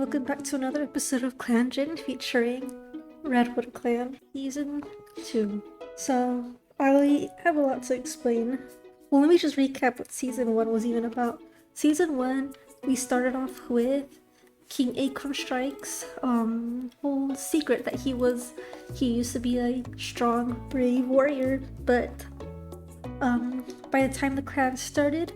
welcome back to another episode of Clan Gen featuring RedwoodClan Season 2. So, I have a lot to explain. Well, let me just recap what Season 1 was even about. Season 1, we started off with King Acornstrike's whole secret that he used to be a strong, brave warrior, but by the time the clan started,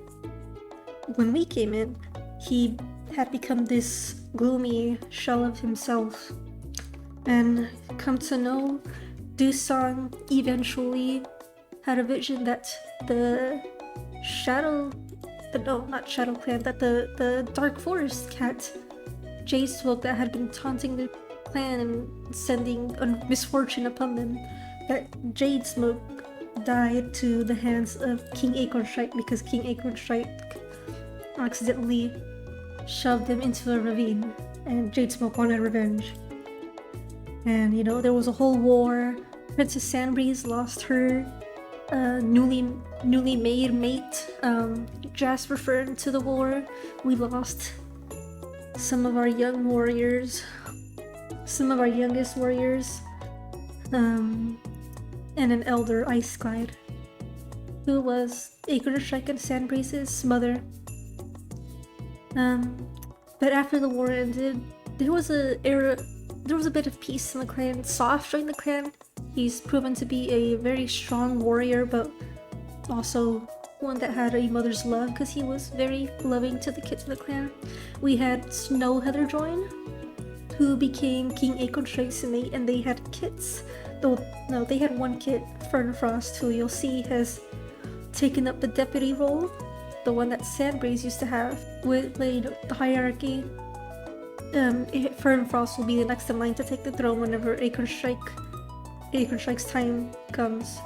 when we came in, he had become this gloomy shell of himself, and come to know, Dewsong eventually had a vision that the Dark Forest cat, Jade Smoke, that had been taunting the clan and sending misfortune upon them, that Jade Smoke died to the hands of King Acornstrike because King Acornstrike accidentally shoved him into a ravine, and Jade Smoke wanted revenge. And there was a whole war. Princess Sandbreeze lost her newly made mate, Jasper, to the war. We lost some of our young warriors, some of our youngest warriors, and an elder Ice Glide, who was Acornstrike and Sandbreeze's mother. But after the war ended, there was a bit of peace in the clan. Soft joined the clan. He's proven to be a very strong warrior, but also one that had a mother's love because he was very loving to the kids in the clan. We had Snowheather join, who became King Acornstrike's mate, and they had kits. No, they had one kit, Fernfrost, who you'll see has taken up the deputy role, the one that Sandbreeze used to have with the hierarchy. Fernfrost will be the next in line to take the throne whenever Acornstrike's time comes.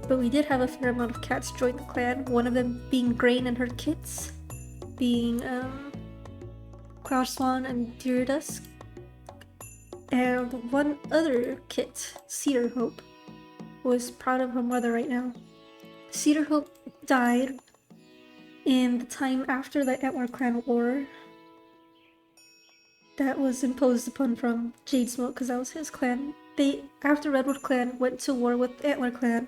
But we did have a fair amount of cats join the clan, one of them being Grain and her kits, being Cloudswan and Dusk, and one other kit, Cedar Hope, was proud of her mother right now. Cedar Hope died in the time after the AntlerClan war that was imposed upon from Jade Smoke, because that was his clan. After RedwoodClan went to war with AntlerClan,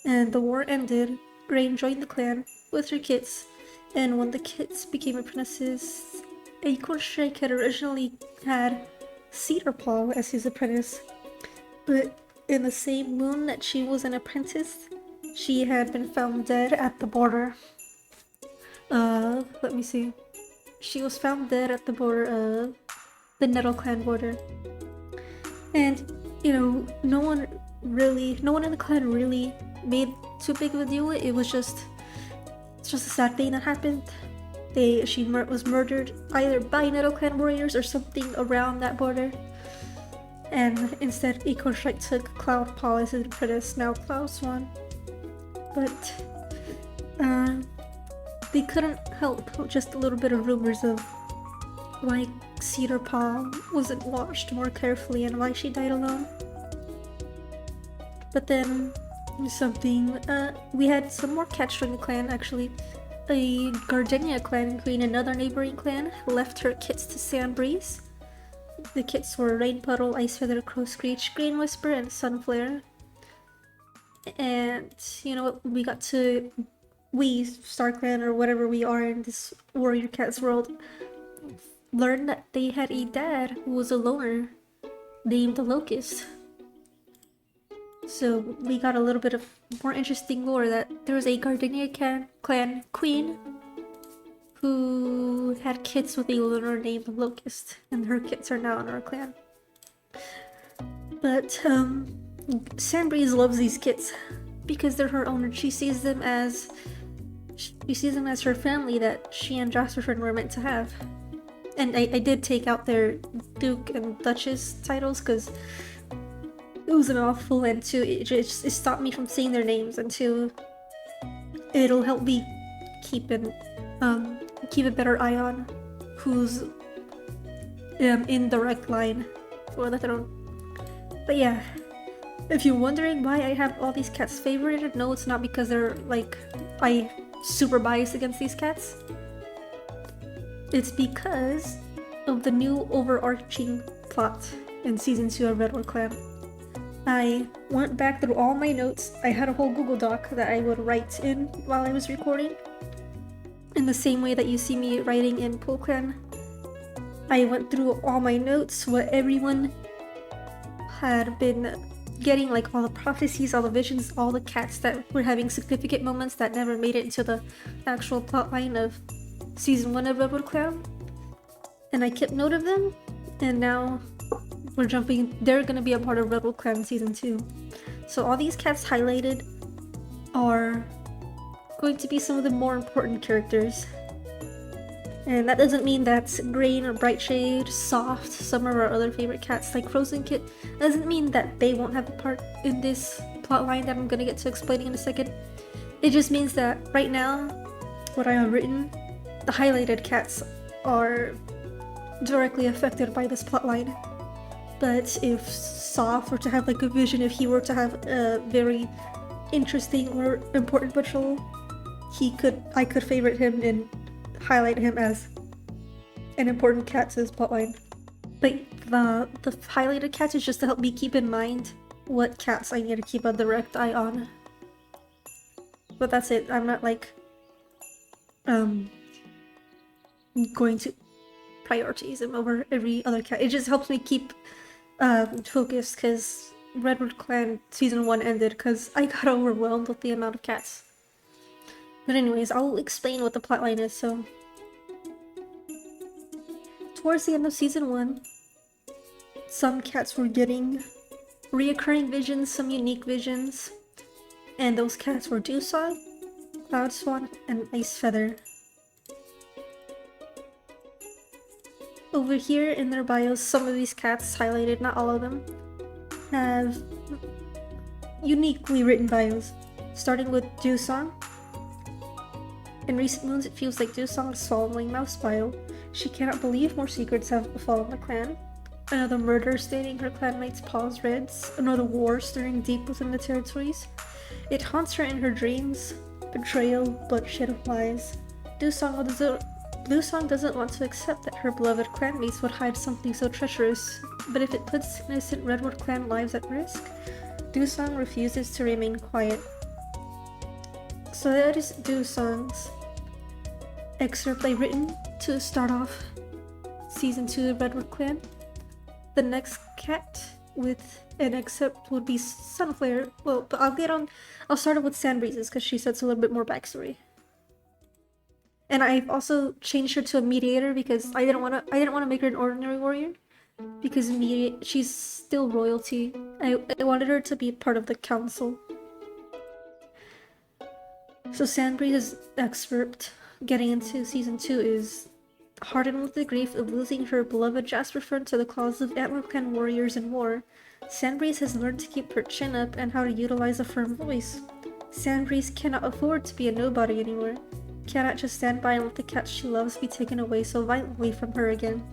and the war ended, Grain joined the clan with her kits, and when the kits became apprentices, Acornstrike had originally had Cedar Paw as his apprentice, but in the same moon that she was an apprentice, she had been found dead at the border. Let me see. She was found dead at the border of the NettleClan border. And, no one in the clan really made too big of a deal. It was just a sad thing that happened. She was murdered either by NettleClan warriors or something around that border. And instead, Acornstrike took Cloudpaw as his apprentice, now Cloudswan. But they couldn't help just a little bit of rumors of why Cedar Paw wasn't watched more carefully and why she died alone. But then we had some more cats join the clan actually. A Gardenia clan queen, another neighboring clan, left her kits to Sandbreeze. The kits were Rainpuddle, Icefeather, Crow Screech, Green Whisper, and Sunflare. And we, StarClan or whatever we are in this warrior cats world, learned that they had a dad who was a loner named the Locust. So we got a little bit of more interesting lore that there was a Gardenia clan queen who had kids with a loner named Locust, and her kids are now in our clan. But Sandbreeze loves these kids because they're her own, and she sees them as her family that she and Jasper were meant to have. And I did take out their Duke and Duchess titles because it was a mouthful, and two, it stopped me from saying their names, and two, it'll help me keep a better eye on who's in direct line for the throne. But yeah, if you're wondering why I have all these cats favorited, no, it's not because they're super biased against these cats. It's because of the new overarching plot in Season 2 of RedwoodClan. I went back through all my notes. I had a whole Google Doc that I would write in while I was recording. In the same way that you see me writing in PoleClan. I went through all my notes, what everyone had been getting, like all the prophecies, all the visions, all the cats that were having significant moments that never made it into the actual plotline of Season 1 of RedwoodClan. And I kept note of them, and now they're gonna be a part of RedwoodClan Season 2. So all these cats highlighted are going to be some of the more important characters. And that doesn't mean that Green or Brightshade, Soft, some of our other favorite cats like Frozen Kit, doesn't mean that they won't have a part in this plotline that I'm gonna get to explaining in a second. It just means that right now, what I have written, the highlighted cats are directly affected by this plotline. But if Soft were to have like a vision, if he were to have a very interesting or important patrol, I could favorite him and highlight him as an important cat to this plotline. But the highlighted cats is just to help me keep in mind what cats I need to keep a direct eye on. But that's it. I'm not like going to prioritize him over every other cat. It just helps me keep focused, because RedwoodClan Season 1 ended because I got overwhelmed with the amount of cats. But anyways, I'll explain what the plotline is. So, towards the end of Season 1, some cats were getting reoccurring visions, some unique visions, and those cats were Dewsong, Cloudswan, and Icefeather. Over here in their bios, some of these cats highlighted, not all of them, have uniquely written bios, starting with Dewsong. In recent moons, it feels like Dewsong's following Mouse bio. She cannot believe more secrets have befallen the clan. Another murder staining her clanmates' paws reds. Another war stirring deep within the territories. It haunts her in her dreams. Betrayal, bloodshed of lies. Dewsong doesn't want to accept that her beloved clanmates would hide something so treacherous, but if it puts innocent RedwoodClan lives at risk, Dewsong refuses to remain quiet. So that is Dewsong's excerpt I written to start off Season 2 of RedwoodClan. The next cat with an excerpt would be Sunflare. Well, but I'll start off with Sandbreezes because she sets a little bit more backstory. And I've also changed her to a mediator because I didn't want to make her an ordinary warrior, because she's still royalty. I wanted her to be part of the council. So Sandbreeze's excerpt getting into Season 2 is hardened with the grief of losing her beloved Jasperfern to the claws of AntlerClan warriors in war. Sandbreeze has learned to keep her chin up and how to utilize a firm voice. Sandbreeze cannot afford to be a nobody anymore. Cannot just stand by and let the cat she loves be taken away so violently from her again.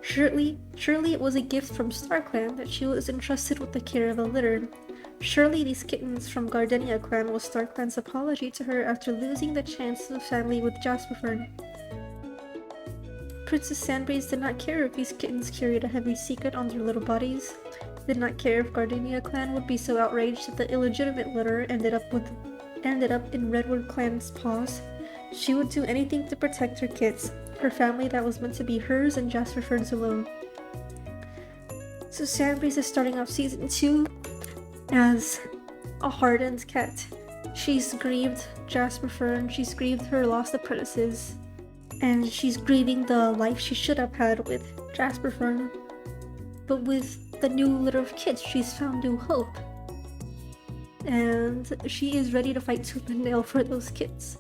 Surely it was a gift from StarClan that she was entrusted with the care of a litter. Surely these kittens from Gardenia Clan was StarClan's apology to her after losing the chance of family with Jasperfern. Princess Sandbreeze did not care if these kittens carried a heavy secret on their little bodies. Did not care if Gardenia Clan would be so outraged that the illegitimate litter ended up in RedwoodClan's paws. She would do anything to protect her kids, her family that was meant to be hers and Jasperfern's alone. So Sandbreeze is starting off Season 2 as a hardened cat. She's grieved Jasperfern, she's grieved her lost apprentices, and she's grieving the life she should have had with Jasperfern. But with the new litter of kids, she's found new hope. And she is ready to fight tooth and nail for those kids.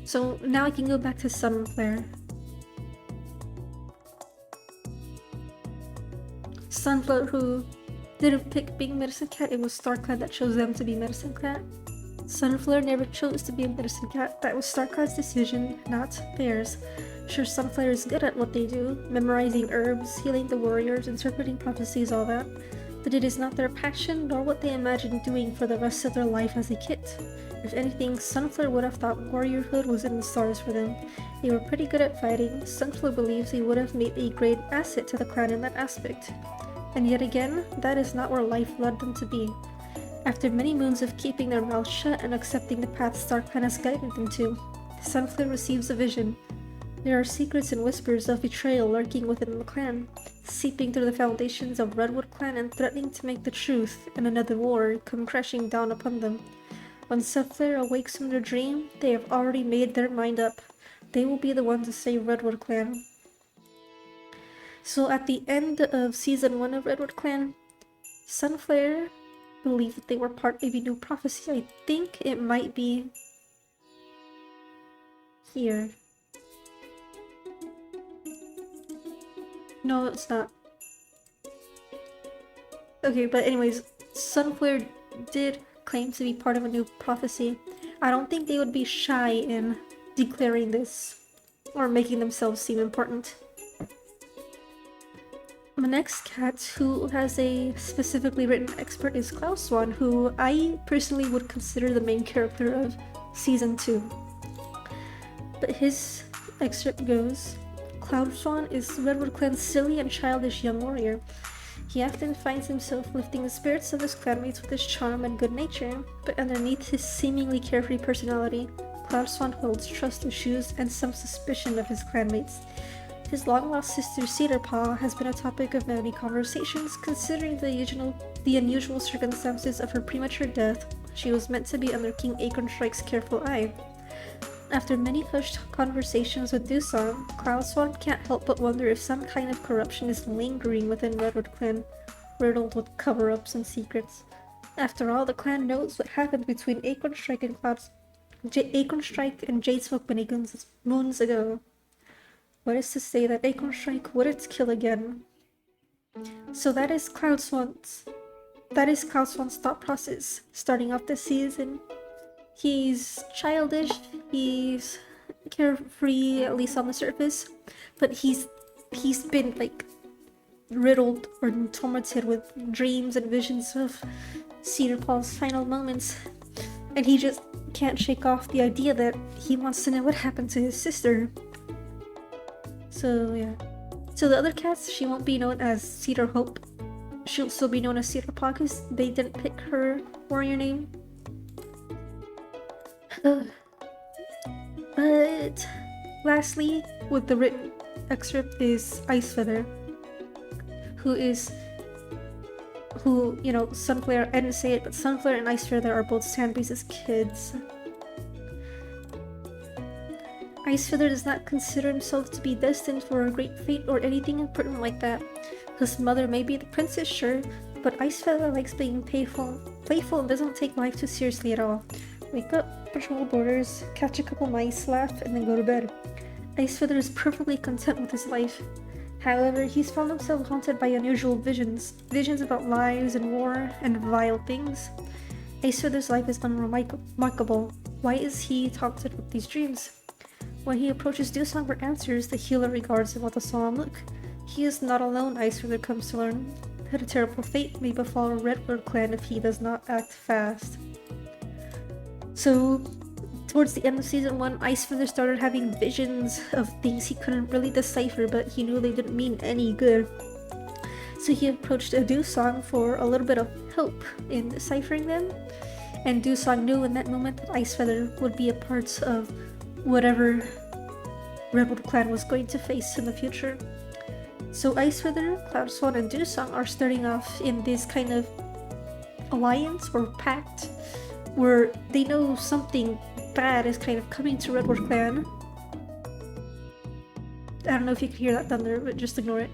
So now I can go back to Sunflare. Sunflare, who didn't pick being Medicine Cat, it was StarClan that chose them to be Medicine Cat. Sunflare never chose to be a Medicine Cat, that was StarClan's decision, not theirs. Sure, Sunflare is good at what they do, memorizing herbs, healing the warriors, interpreting prophecies, all that. but it is not their passion nor what they imagine doing for the rest of their life as a kit. If anything, Sunflare would have thought warriorhood was in the stars for them. They were pretty good at fighting. Sunflare believes they would have made a great asset to the clan in that aspect. And yet again, that is not where life led them to be. After many moons of keeping their mouths shut and accepting the path StarClan has guided them to, Sunflare receives a vision. There are secrets and whispers of betrayal lurking within the clan, seeping through the foundations of RedwoodClan and threatening to make the truth and another war come crashing down upon them. When Sunflare awakes from their dream, they have already made their mind up. They will be the ones to save RedwoodClan. So at the end of Season 1 of RedwoodClan, Sunflare believed that they were part of a new prophecy. I think it might be here. No, it's not. Okay, but anyways, Sunflare did claim to be part of a new prophecy. I don't think they would be shy in declaring this or making themselves seem important. The next cat who has a specifically written expert is Cloudswan, who I personally would consider the main character of Season 2. But his excerpt goes, Cloudswan is RedwoodClan's silly and childish young warrior. He often finds himself lifting the spirits of his clanmates with his charm and good nature, but underneath his seemingly carefree personality, Cloudswan holds trust issues and some suspicion of his clanmates. His long-lost sister Cedarpaw has been a topic of many conversations, considering the unusual circumstances of her premature death. She was meant to be under King Acornstrike's careful eye. After many hushed conversations with Dewsong, Cloudswan can't help but wonder if some kind of corruption is lingering within RedwoodClan, riddled with cover-ups and secrets. After all, the clan knows what happened between Acornstrike and Acornstrike and Jadesmoke many moons ago. What is to say that Acornstrike wouldn't kill again? So that is Cloudswan's thought process starting off this season. He's childish, he's carefree, at least on the surface, but he's been like riddled or tormented with dreams and visions of Cedarpaw's final moments, and he just can't shake off the idea that he wants to know what happened to his sister. So yeah. So the other cats, she won't be known as Cedar Hope. She'll still be known as Cedarpaw because they didn't pick her warrior name. But lastly, with the written excerpt is Icefeather, who, you know, Sunflare, I didn't say it, but Sunflare and Icefeather are both Sandbreeze's kids. Icefeather does not consider himself to be destined for a great fate or anything important like that. His mother may be the princess, sure, but Icefeather likes being playful and doesn't take life too seriously at all. Wake up, patrol borders, catch a couple mice, laugh, and then go to bed. Icefeather is perfectly content with his life. However, he's found himself haunted by unusual visions about lies and war and vile things. Icefeather's life is unremarkable. Why is he haunted with these dreams? When he approaches Dewsong for answers, the healer regards him with a solemn look. He is not alone, Icefeather comes to learn. That a terrible fate may befall RedwoodClan if he does not act fast. So, towards the end of Season 1, Icefeather started having visions of things he couldn't really decipher, but he knew they didn't mean any good. So he approached Dewsong for a little bit of help in deciphering them, and Dewsong knew in that moment that Icefeather would be a part of whatever RedwoodClan was going to face in the future. So Icefeather, Cloudswan, and Dewsong are starting off in this kind of alliance or pact where they know something bad is kind of coming to RedwoodClan. I don't know if you can hear that thunder, but just ignore it.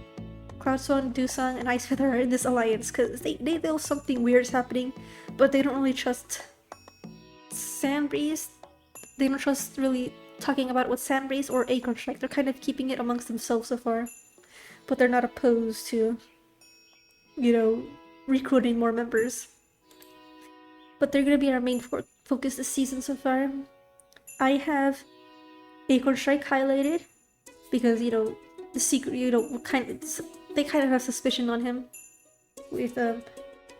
Cloudswan, Dewsong, and Icefeather are in this alliance because they know something weird is happening, but they don't really trust Sandbreeze. They don't trust really talking about it with Sandbreeze or Acornstrike. They're kind of keeping it amongst themselves so far. But they're not opposed to, you know, recruiting more members. But they're going to be our main focus this season so far. I have Acornstrike highlighted because, you know, the secret, you know, they kind of have suspicion on him with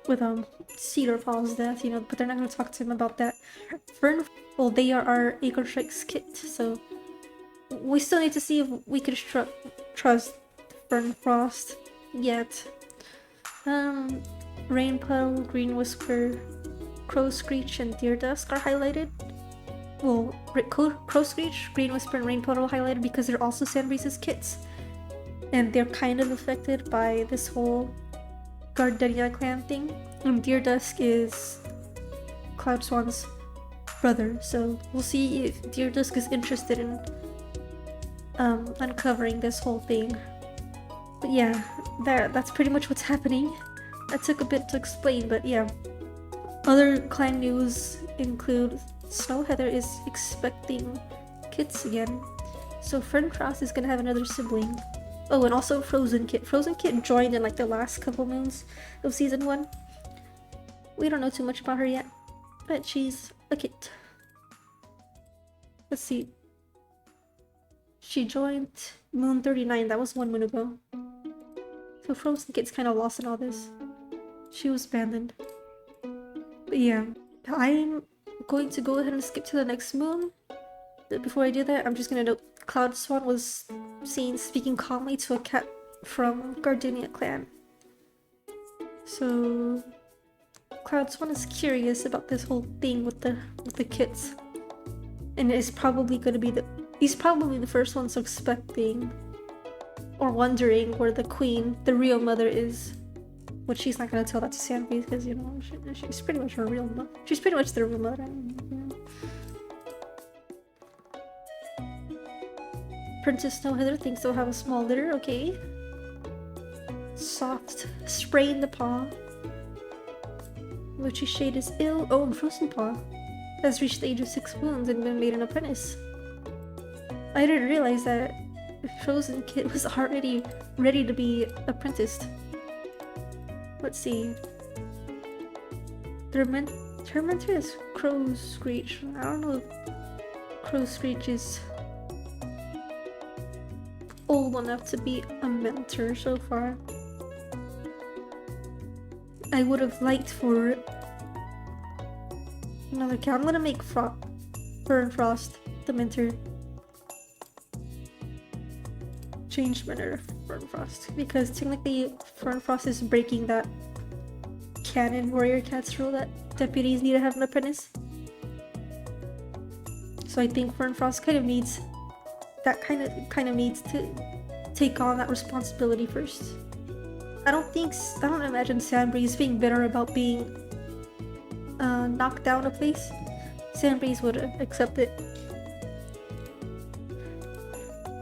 with Cedar Paul's death, you know, but they're not gonna talk to him about that. Well, they are our Acornstrike's kit, so we still need to see if we can trust Fernfrost yet. Rain Puddle, Green Whisper, Crow Screech, and Deer Dusk are highlighted. Well, Crow Screech, Green Whisper, and Rain Puddle highlighted because they're also Sandbreeze's kits. And they're kind of affected by this whole Gardenia clan thing. And Deer Dusk is Cloudswan's brother, so we'll see if Deer Dusk is interested in uncovering this whole thing. But yeah, that's pretty much what's happening. That took a bit to explain, but yeah. Other clan news include Snowheather is expecting kits again. So Fernfrost is gonna have another sibling. Oh, and also Frozen Kit. Frozen Kit joined in like the last couple moons of season 1. We don't know too much about her yet, but she's a kit. Let's see. She joined Moon 39, that was 1 moon ago. So Frozen Kit's kind of lost in all this. She was abandoned. But yeah, I'm going to go ahead and skip to the next moon. But before I do that, I'm just gonna note Cloudswan was seen speaking calmly to a cat from Gardenia clan. So Cloudswan is curious about this whole thing with the kits. And is probably gonna be he's probably the first one suspecting or wondering where the queen, the real mother, is. But she's not gonna tell that to Sandbreeze because, you know, she's pretty much her real mother. She's pretty much the real mother. You know. Princess Snowheather thinks they'll have a small litter, okay. Soft spray in the paw. Witchy Shade is ill. Oh, and Frozen Paw has reached the age of 6 wounds and been made an apprentice. I didn't realize that Frozen Kit was already ready to be apprenticed. Let's see. Tormentor is Crow Screech. I don't know if Crow Screech is old enough to be a mentor so far. I would have liked for another cat. I'm gonna make Fernfrost the mentor. Change mentor Fernfrost, because technically Fernfrost is breaking that canon warrior cat's rule that deputies need to have an apprentice. So I think Fernfrost kind of needs to take on that responsibility first. I don't imagine Sandbreeze being bitter about being knocked down a place. Sandbreeze would accept it.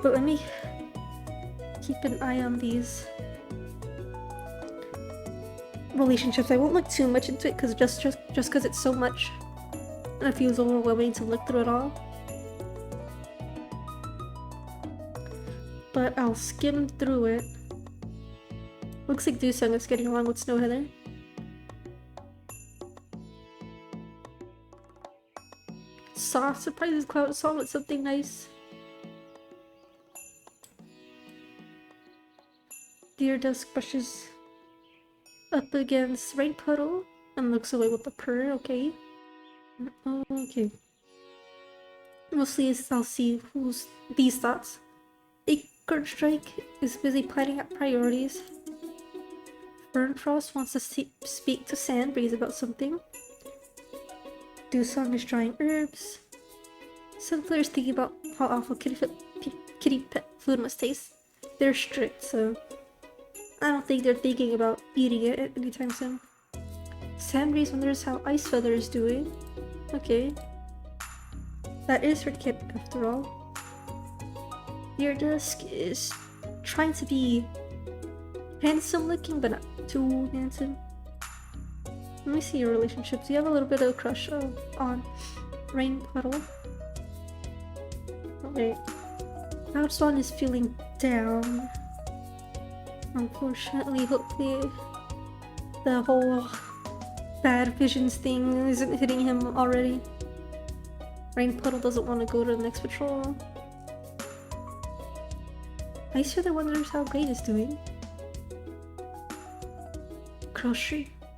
But let me keep an eye on these relationships. I won't look too much into it because just because it's so much and it feels overwhelming to look through it all. But I'll skim through it. Looks like Dewsong is getting along with Snowheather. Soft surprises Cloudswan with something nice. Deer Dusk brushes up against Rain Puddle and looks away with a purr, okay. Okay. Mostly I'll see who's these thoughts. Acornstrike is busy planning out priorities. Fernfrost wants to speak to Sandbreeze about something. Dewsong is trying herbs. Sunflare is thinking about how awful kitty pet food must taste. They're strict, so I don't think they're thinking about eating it anytime soon. Sandbreeze wonders how Icefeather is doing. Okay. That is her kit after all. Deer Dusk is trying to be handsome looking, but not too handsome. Let me see your relationships. You have a little bit of a crush on Rain Puddle. Okay. Cloudswan is feeling down. Unfortunately, hopefully the whole bad visions thing isn't hitting him already. Rain Puddle doesn't want to go to the next patrol. Icefeather wonders how Great is doing.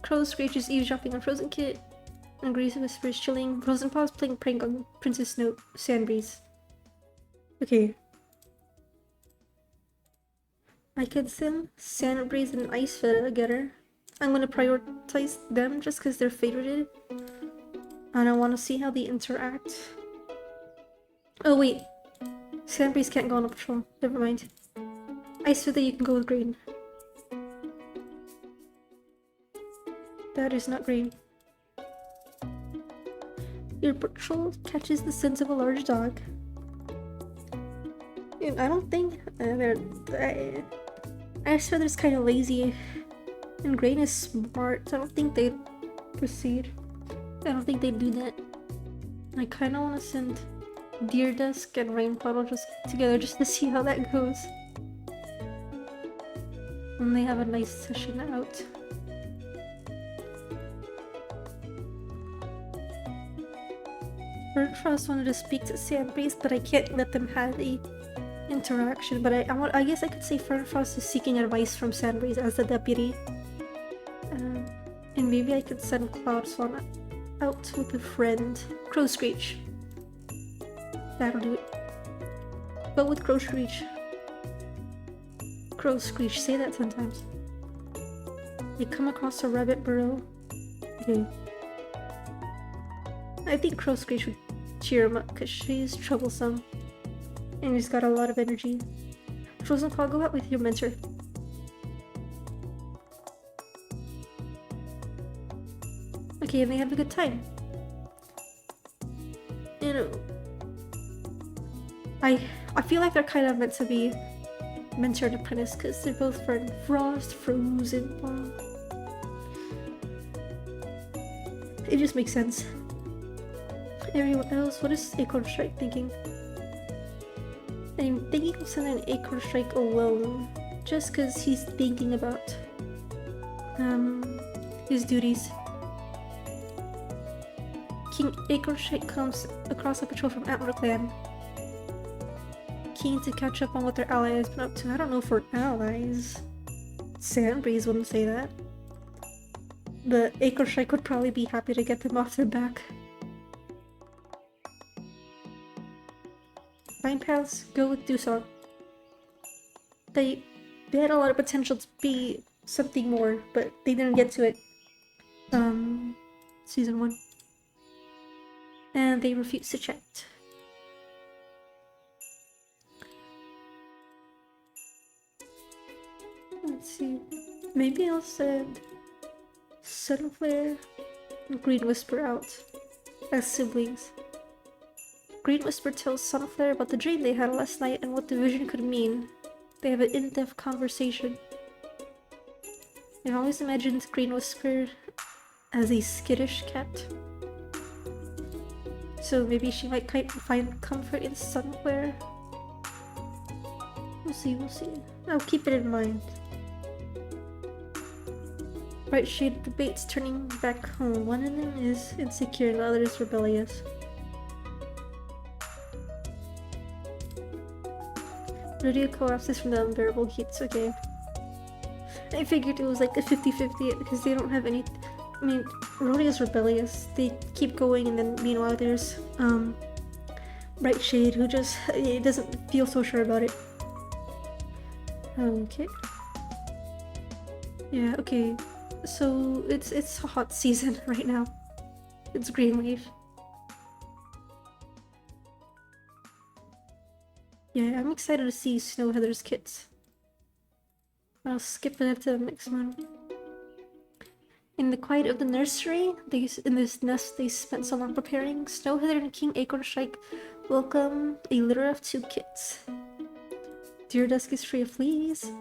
Crow Screech is eavesdropping on Frozen Kit. And Grease Whisper is chilling. Frozen Paw is playing prank on Princess Snow Sandbreeze. Okay. I could send Sandbreeze and Icefeather together. I'm gonna prioritize them just because they're favorited. And I want to see how they interact. Oh wait. Sandbreeze can't go on a patrol. Never mind. Icefeather, you can go with green. That is not green. Your patrol catches the scent of a large dog. Dude, I don't think Icefeather's kind of lazy, and green is smart. So I don't think they'd proceed. I don't think they'd do that. I kind of want to send Deer Dusk and Rain Puddle just together just to see how that goes. And they have a nice session out. Birdfrost wanted to speak to Sandbreeze, but I can't let them have the interaction. But I guess I could say Fernfrost is seeking advice from Sandbreeze as the deputy. And maybe I could send Cloudswan out with a friend. Crow Screech. That'll do it. But with Crow Screech. Crow Screech, say that 10 times. They come across a rabbit burrow. Okay. I think Crow Screech would cheer him up because she's troublesome. And he's got a lot of energy. Frozen Claw, go out with your mentor. Okay, and they have a good time. You know, I feel like they're kind of meant to be mentor and apprentice because they're both from Frost, Frozen Paw. It just makes sense. Everyone else, what is Acornstrike thinking? I'm thinking of sending Acornstrike alone, just because he's thinking about his duties. King Acornstrike comes across a patrol from AntlerClan, keen to catch up on what their ally has been up to. I don't know if we're allies. Sandbreeze wouldn't say that, but Acornstrike would probably be happy to get them off their back. Fine paths, go with Dewsong. They had a lot of potential to be something more, but they didn't get to it. Season 1. And they refused to chat. Let's see. Maybe I'll send Sunflare and Green Whisper out as siblings. Green Whisper tells Sunflare about the dream they had last night and what the vision could mean. They have an in-depth conversation. I've always imagined Green Whisper as a skittish cat. So maybe she might find comfort in Sunflare. We'll see, we'll see. I'll keep it in mind. Bright Shade debates turning back home. One of them is insecure and the other is rebellious. Rodeo collapses from the unbearable heats, okay. I figured it was like a 50-50 because they don't have any... I mean, Rodeo's rebellious. They keep going and then meanwhile there's Bright Shade who just doesn't feel so sure about it. Okay. Yeah, okay. So it's a hot season right now. It's Green Wave. Yeah, I'm excited to see Snowheather's kits. I'll skip it to the next one. In the quiet of the nursery, in this nest they spent so long preparing, Snowheather and King Acornstrike welcome a litter of 2 kits. Deer Dusk is free of fleas.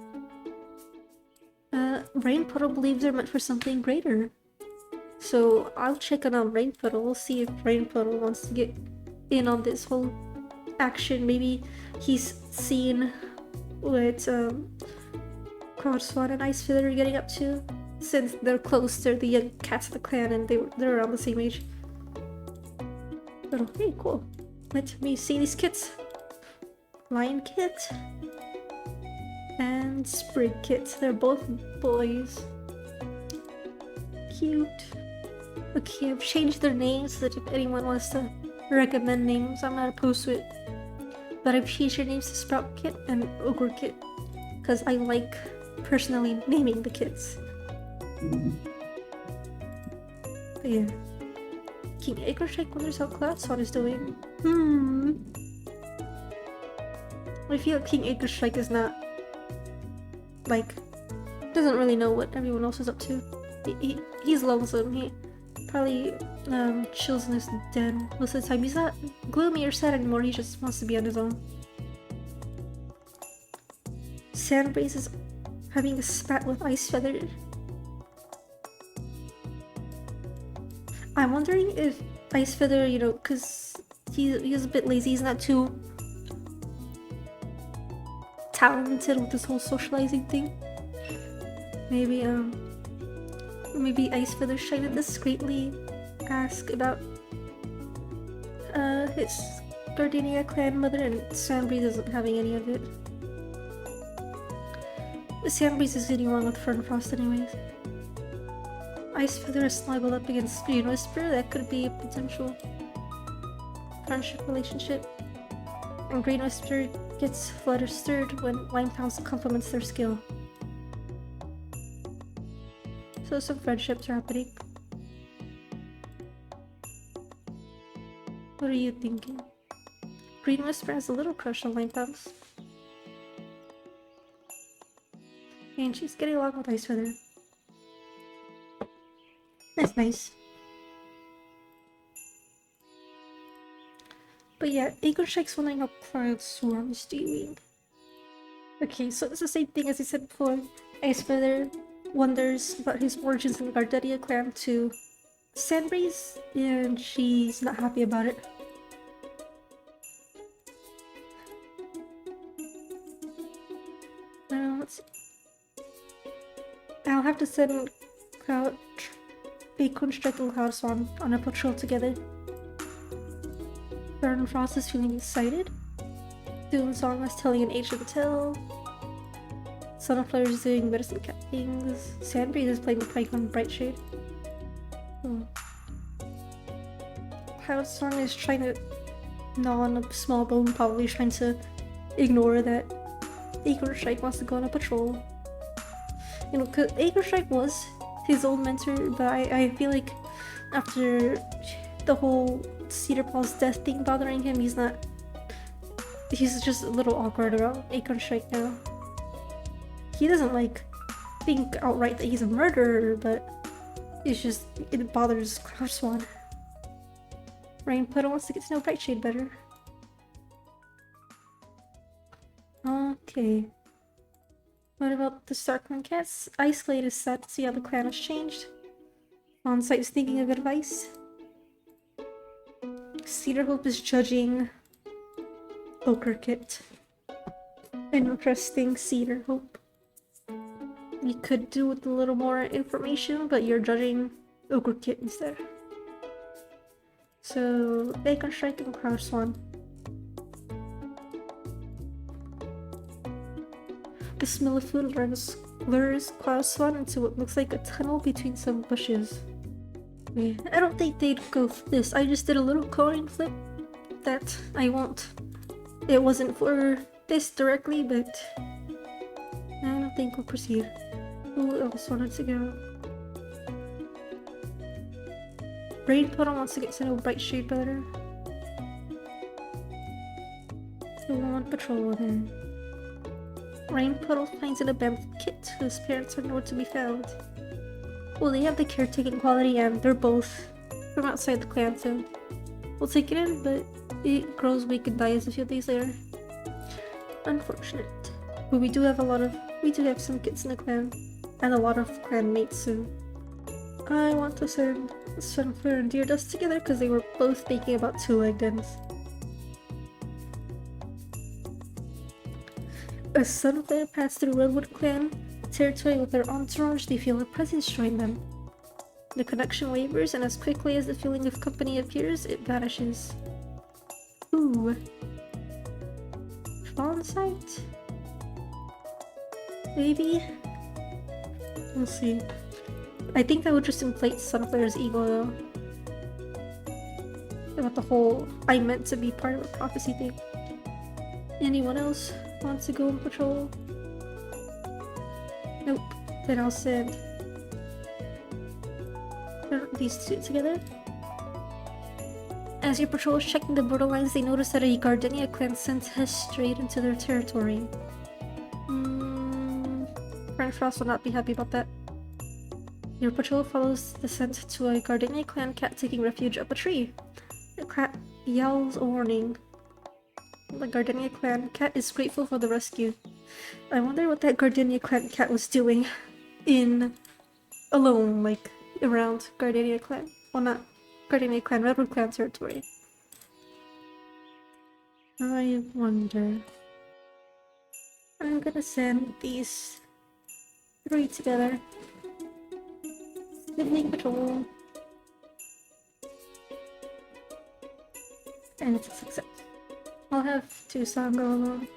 Rain Puddle believes they're meant for something greater. So I'll check on Rain Puddle. We'll see if Rain Puddle wants to get in on this whole action. Maybe he's seen what Cloudswan and Icefeather are getting up to, since they're close. They're the young cats of the clan and they're around the same age. But okay, cool. Let me see these kits. Lion Kit and Sprig Kit. They're both boys. cute. Okay, I've changed their names so that if anyone wants to recommend names, I'm not opposed to it. But I've changed their names to Sprout Kit and Ogre Kit because I like personally naming the kits. But yeah. King Acornstrike wonders how Cloudswan is doing. I feel like King Acornstrike is not, like, doesn't really know what everyone else is up to. He's lonesome. He probably chills in his den most of the time. He's not gloomy or sad anymore, he just wants to be on his own. Sandbreeze is having a spat with Icefeather. I'm wondering if Icefeather, you know, because he's a bit lazy, he's not too talented with this whole socializing thing. Maybe Icefeather should to discreetly ask about his Gardenia clan mother, and Sandbreeze isn't having any of it. Sandbreeze is getting along with Fernfrost anyways. Icefeather is snuggled up against Green Whisper. That could be a potential friendship relationship. And Green Whisper gets flutter-stirred when Limehouse compliments their skill. So some friendships are happening. What are you thinking? Green Whisper has a little crush on Limehouse. And she's getting along with Icefeather. That's nice. But yeah, Acornstrike's wondering how Cloudswan is doing. Okay, so it's the same thing as I said before. Icefeather wonders about his origins in the Gardenia clan to Sandbreeze, and she's not happy about it. Let's see. I'll have to send Acornstrike and Cloudswan on a patrol together. Fernfrost is feeling excited. Dewsong is telling an ancient tale. Sunflower is doing medicine cat things. Sandbreeze is playing the prank on Brightshade. Cloudswan is trying to gnaw on a small bone, probably trying to ignore that Acornstrike wants to go on a patrol. You know, cause Acornstrike was his old mentor, but I feel like after the whole Cedar Paul's death thing bothering him, he's just a little awkward around Acornstrike now. He doesn't like think outright that he's a murderer, but it bothers Cloudswan. Rainpuddle wants to get to know Brightshade better. Okay. What about the Starkland cats? Iceglade is sad to see how the clan has changed. Onsite is thinking of advice. Cedarhope is judging Ochre Kit. Interesting, Cedarhope. You could do with a little more information, but you're judging Ochre Kit instead. So, Acornstrike and Cloudswan. The smell of food lures Cloudswan into what looks like a tunnel between some bushes. Yeah, I don't think they'd go for this. I just did a little coin flip that I won't. It wasn't for this directly, but I don't think we'll proceed. Who else wanted to go? Rainpuddle wants to get to know Brightshade better. So we're on patrol with him. Rainpuddle finds an abandoned kit whose parents are nowhere to be found. Well, they have the caretaking quality and they're both from outside the clan, so we'll take it in, but it grows weak and dies a few days later. Unfortunate. But we do have some kits in the clan, and a lot of clan mates, so I want to send Sunflare and Deer Dust together because they were both thinking about two-leg dens. As Sunflare passed through RedwoodClan territory with their entourage, they feel a presence join them. The connection wavers, and as quickly as the feeling of company appears, it vanishes. Ooh. Fawn sight? Maybe? We'll see. I think that would just inflate Sunflare's ego though. About the whole I meant to be part of a prophecy thing. Anyone else wants to go and patrol? Nope. Then I'll send these two together. As your patrol is checking the borderlines, they notice that a Gardenia clan scent has strayed into their territory. Friend Frost will not be happy about that. Your patrol follows the scent to a Gardenia clan cat taking refuge up a tree. The cat yells a warning. The Gardenia clan cat is grateful for the rescue. I wonder what that Gardenia clan cat was doing alone, like, around Gardenia clan. Well, not Gardenia clan, RedwoodClan territory. I wonder. I'm gonna send these three together. Sibling patrol. And it's a success. I'll have Dewsong go along.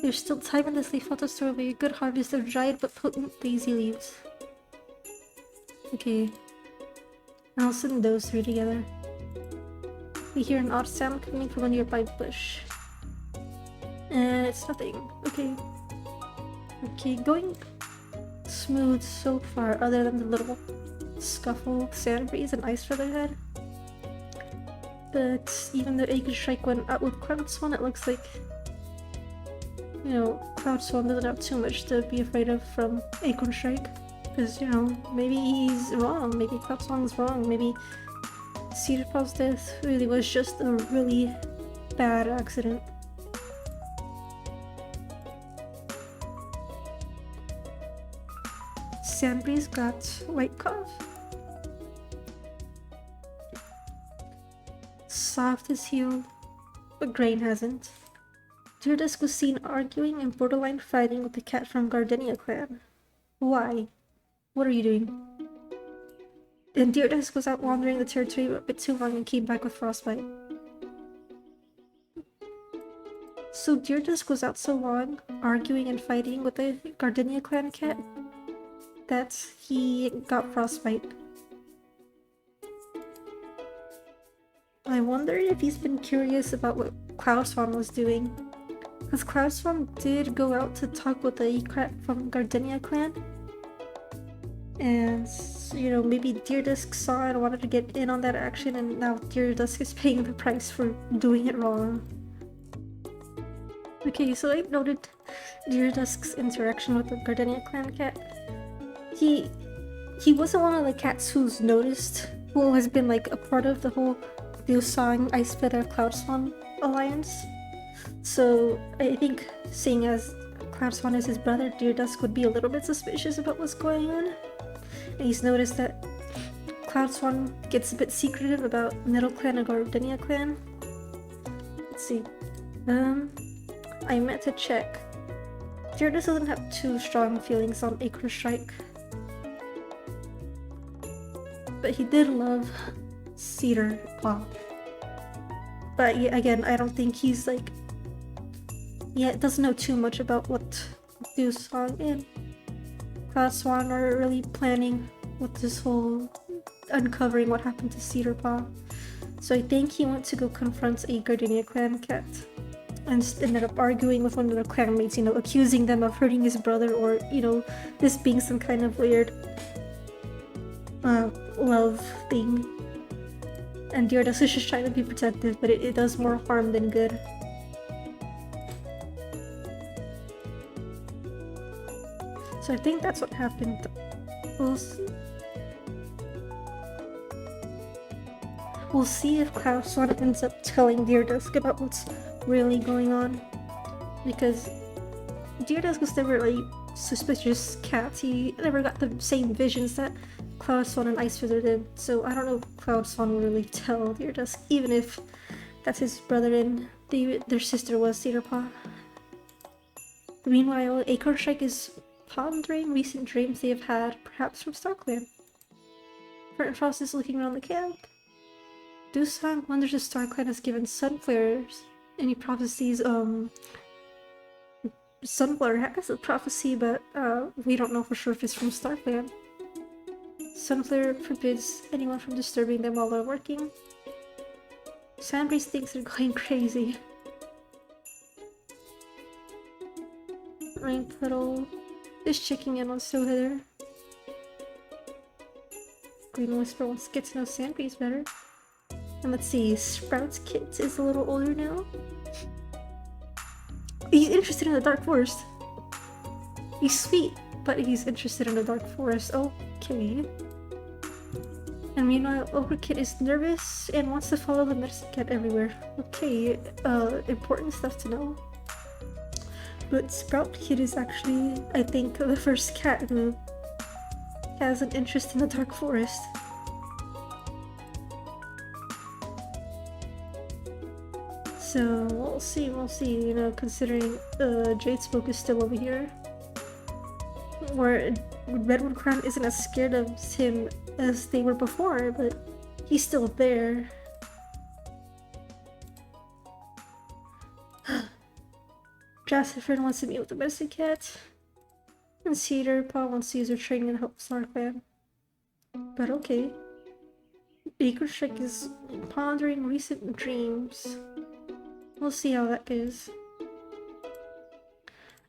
There's still time in this leaf to store away a good harvest of dried but potent daisy leaves. Okay. I'll send those three together. We hear an odd sound coming from a nearby bush. And it's nothing. Okay. Okay, going smooth so far, other than the little scuffle Sandbreeze and Icefeather had. But even though Acornstrike went out with Cloudswan, it looks like, you know, Cloudswan doesn't have too much to be afraid of from Acornstrike. Because, you know, maybe he's wrong, maybe Cloudswan's wrong, maybe Cedar Paw's death really was just a really bad accident. Sandbreeze got white cough. Soft is healed, but Grain hasn't. Deerdusk was seen arguing and borderline fighting with the cat from Gardenia clan. Why? What are you doing? And Deerdusk was out wandering the territory a bit too long and came back with frostbite. So Deerdusk was out so long, arguing and fighting with the Gardenia clan cat, that he got frostbite. I wonder if he's been curious about what Cloudswan was doing. Because Cloudswan did go out to talk with the cat from Gardenia clan. And, you know, maybe Deerdusk saw it and wanted to get in on that action, and now Deerdusk is paying the price for doing it wrong. Okay, so I noted Deerdusk's interaction with the Gardenia clan cat. He wasn't one of the cats who's noticed, who has been like a part of the whole Dewsong, Icefeather, Cloudswan alliance. So I think, seeing as Cloudswan is his brother, Deerdusk would be a little bit suspicious about what's going on. And he's noticed that Cloudswan gets a bit secretive about Middle Clan and Gardenia clan. Let's see. I meant to check. Deerdusk doesn't have too strong feelings on Acornstrike. But he did love Cedar Paw. But yeah, again, I don't think he's like... Yeah, doesn't know too much about what Dewsong and Cloudswan are really planning with this whole uncovering what happened to Cedar Paw. So I think he went to go confront a Gardenia clan cat and ended up arguing with one of their clanmates, you know, accusing them of hurting his brother, or, you know, this being some kind of weird love thing. And Deerdusk is just trying to be protective, but it does more harm than good. So I think that's what happened. We'll see if Cloudswan ends up telling Deerdusk about what's really going on. Because Deerdusk was never like suspicious cat. He never got the same visions that Cloudswan and Icefeather did. So I don't know if Cloudswan will really tell Deerdusk, even if that's his brother and their sister was Cedar Paw. Meanwhile, Acornstrike is pondering recent dreams they have had, perhaps from StarClan. Frost is looking around the camp. Dewsong wonders if StarClan has given Sunflares any prophecies. Sunflare has a prophecy, but we don't know for sure if it's from StarClan. Sunflare forbids anyone from disturbing them while they're working. Sandbreeze thinks they're going crazy. Rain Puddle is checking in on Heather. Green Whisper wants to get to know Sandbreeze better. And let's see, Sprout's kit is a little older now. He's interested in the Dark Forest. He's sweet, but he's interested in the Dark Forest. Okay. And meanwhile, Overkit is nervous and wants to follow the medicine cat everywhere. Okay, important stuff to know. But Sprout Kid is actually, I think, the first cat who has an interest in the Dark Forest. So we'll see, you know, considering Jade Smoke is still over here. Where RedwoodClan isn't as scared of him as they were before, but he's still there. Jassiford wants to meet with the medicine cat. And Cedar Paw wants to use her training to help AntlerClan. But okay. Acornstrike is pondering recent dreams. We'll see how that goes.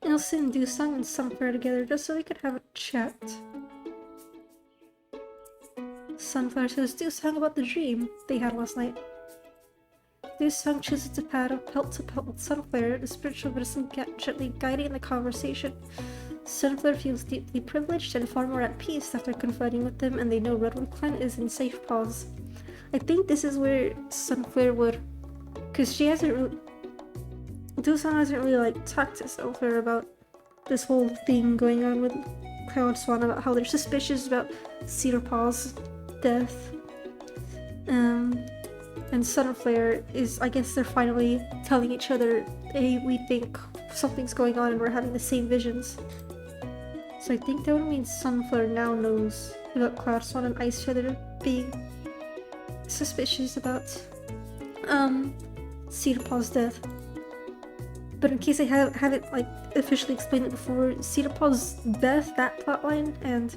Ilse and Dewsong and Sunflare together just so we could have a chat. Sunflare says Dewsong about the dream they had last night. Dewsong chooses to help with Sunflare, the spiritual medicine cat gently guiding the conversation. Sunflare feels deeply privileged and far more at peace after confiding with them, and they know RedwoodClan is in safe paws. I think this is where Sunflare would, because she hasn't really, Dewsong hasn't really like talked to Sunflare about this whole thing going on with Cloudswan, about how they're suspicious about Cedar Paw's death. And Sunflare is, I guess they're finally telling each other, hey, we think something's going on and we're having the same visions. So I think that would mean Sunflare now knows about Cloudswan and Icefeather being suspicious about Cedar Paw's death. But in case I haven't like officially explained it before, Cedar Paw's death, that plotline, and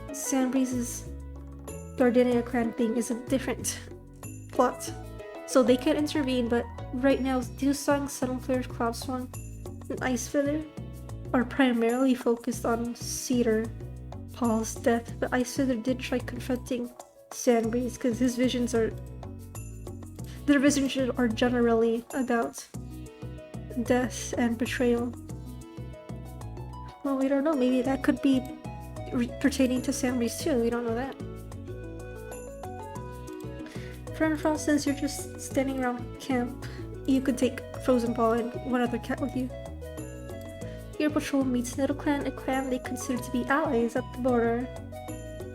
Sandbreeze's Gardenia clan thing is a different plot. So they can intervene, but right now Dewsong, Sunflare, Cloudswan, and Icefeather are primarily focused on Cedar Paw's death, but Icefeather did try confronting Sandbreeze because their visions are generally about death and betrayal. Well, we don't know, maybe that could be pertaining to Sandbreeze too, we don't know that. Fernfrost says you're just standing around camp. You could take Frozen Ball and one other cat with you. Your patrol meets NettleClan, a clan they consider to be allies at the border.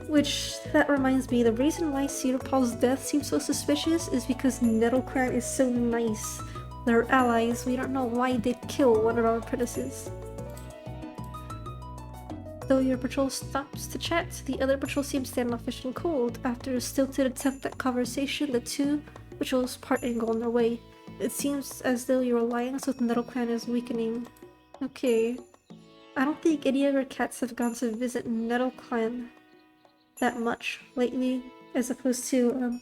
Which, that reminds me, the reason why Cedar Paw's death seems so suspicious is because NettleClan is so nice. They're allies, we don't know why they'd kill one of our apprentices. Though your patrol stops to chat, the other patrol seems standoffish and cold. After a stilted attempt at conversation, the two patrols part and go on their way. It seems as though your alliance with NettleClan is weakening. Okay. I don't think any of our cats have gone to visit NettleClan that much lately, as opposed to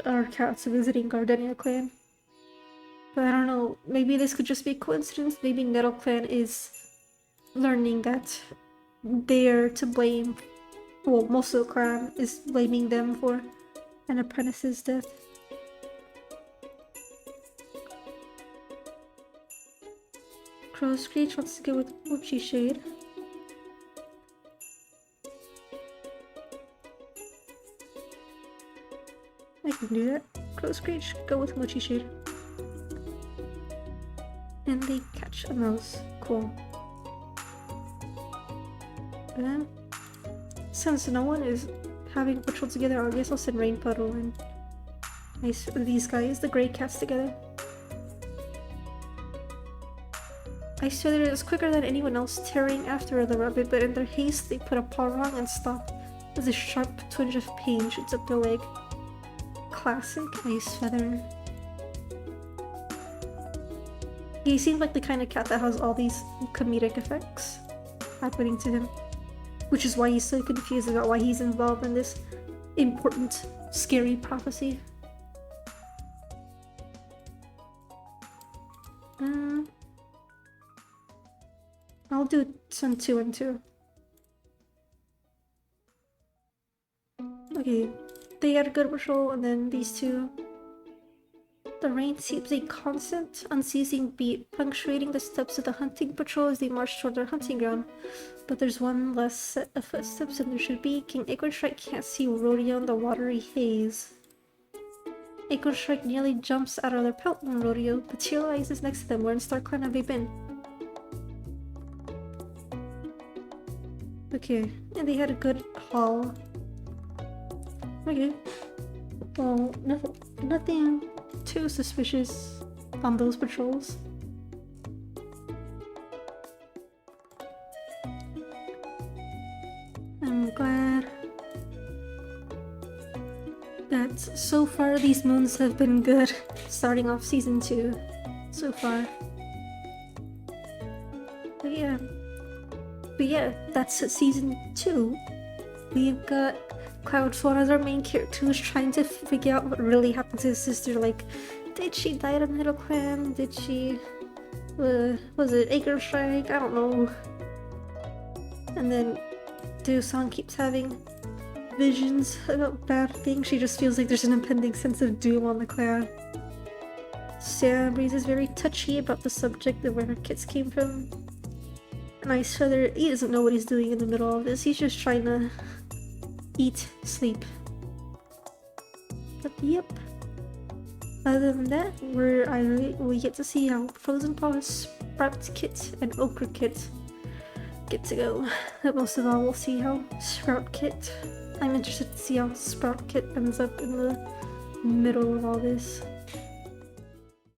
our cats visiting Gardenia Clan. But I don't know, maybe this could just be a coincidence. Maybe NettleClan is learning that they're to blame. Well, most of the clan is blaming them for an apprentice's death. Crow Screech wants to go with Mochi Shade. I can do that. Crow Screech, go with Mochi Shade. And they catch a mouse. Cool. And since no one is having a patrol together, I guess I'll send Rain Puddle and these guys, the gray cats, together. Icefeather is quicker than anyone else, tearing after the rabbit, but in their haste they put a paw wrong and stop as a sharp twinge of pain shoots up their leg. Classic Icefeather. He seems like the kind of cat that has all these comedic effects happening to him. which is why he's so confused about why he's involved in this important, scary prophecy. I'll do some 2 and 2. Okay, they had a good patrol, and then these two. The rain seems a constant, unceasing beat, punctuating the steps of the hunting patrol as they march toward their hunting ground. But there's one less set of footsteps than there should be. King Acornstrike can't see Rodeo in the watery haze. Acornstrike nearly jumps out of their pelt when Rodeo materializes next to them. Where in StarClan have they been? Okay, and they had a good haul. Okay. Well, nothing too suspicious on those patrols. I'm glad that so far these moons have been good, starting off season 2 so far. But yeah, that's season 2. We've got Cloudswan as our main character who's trying to figure out what really happened to his sister. Like, did she die in AntlerClan? Did she... was it Acornstrike? I don't know. And then Dewsong keeps having visions about bad things. She just feels like there's an impending sense of doom on the clan. Sam Breeze is very touchy about the subject of where her kids came from. And Icefeather, he doesn't know what he's doing in the middle of this. He's just trying to eat, sleep. But yep. Other than that, we get to see how Frozen Paw, Sprout Kit, and Ochre Kit get to go. But most of all, we'll see how Sprout Kit. I'm interested to see how Sprout Kit ends up in the middle of all this.